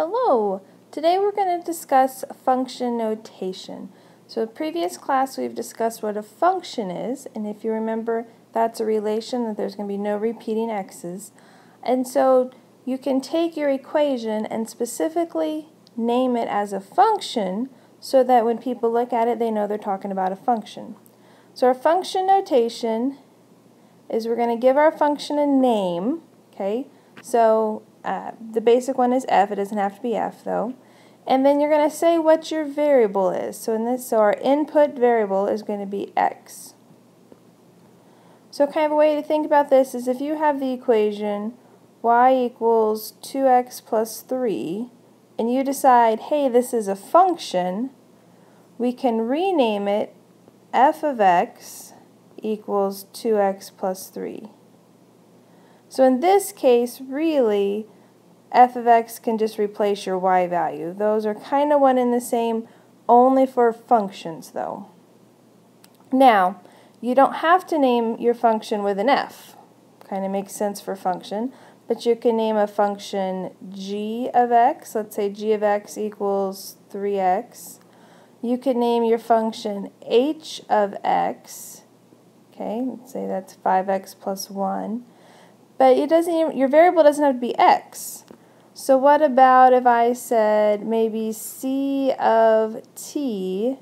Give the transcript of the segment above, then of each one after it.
Hello! Today we're going to discuss function notation. So in previous class we've discussed what a function is, and if you remember that's a relation that there's going to be no repeating x's. And so you can take your equation and specifically name it as a function so that when people look at it they know they're talking about a function. So our function notation is we're going to give our function a name, okay? So the basic one is f. It doesn't have to be f though. And then you're going to say what your variable is. So our input variable is going to be x. So kind of a way to think about this is if you have the equation y equals 2x plus 3 and you decide, hey, this is a function, we can rename it f of x equals 2x plus 3. So in this case, really, f of x can just replace your y value. Those are kind of one and the same, only for functions though. Now, you don't have to name your function with an f. Kind of makes sense for function. But you can name a function g of x. Let's say g of x equals 3x. You could name your function h of x. Okay, let's say that's 5x plus 1. But it doesn't even, your variable doesn't have to be x. So what about if I said maybe c of t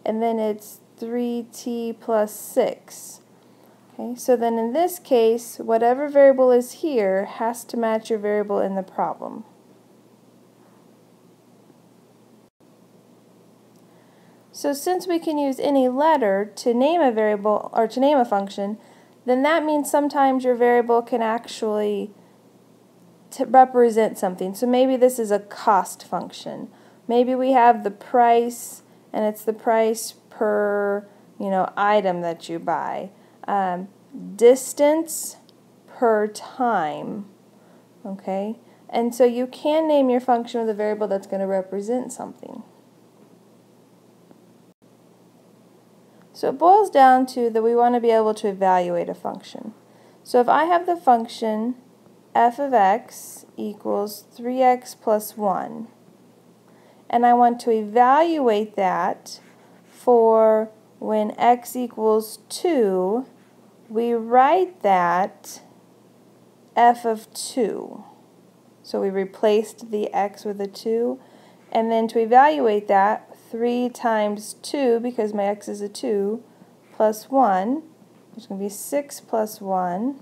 and then it's 3t plus 6. Okay, so then in this case, whatever variable is here has to match your variable in the problem. So since we can use any letter to name a variable or to name a function, then that means sometimes your variable can actually represent something. So maybe this is a cost function. Maybe we have the price and it's the price per item that you buy. Distance per time. Okay? And so you can name your function with a variable that's going to represent something. So it boils down to that we want to be able to evaluate a function. So if I have the function f of x equals 3x plus 1, and I want to evaluate that for when x equals 2, we write that f of 2. So we replaced the x with a 2, and then to evaluate that, 3 times 2, because my x is a 2, plus 1, which is going to be 6 plus 1,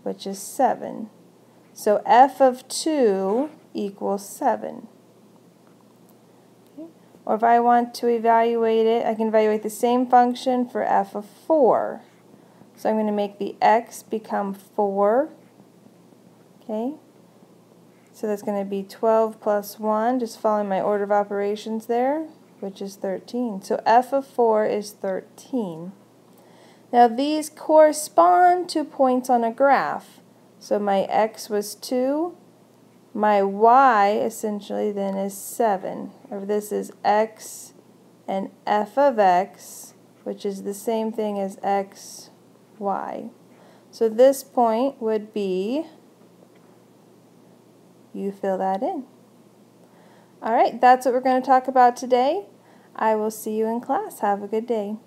which is 7. So f of 2 equals 7. Okay. Or if I want to evaluate it, I can evaluate the same function for f of 4. So I'm going to make the x become 4. Okay. So that's going to be 12 plus 1, just following my order of operations there, which is 13. So f of 4 is 13. Now these correspond to points on a graph. So my x was 2, my y essentially then is 7. Or this is x and f of x, which is the same thing as x, y. So this point would be, you fill that in. Alright, that's what we're going to talk about today. I will see you in class. Have a good day.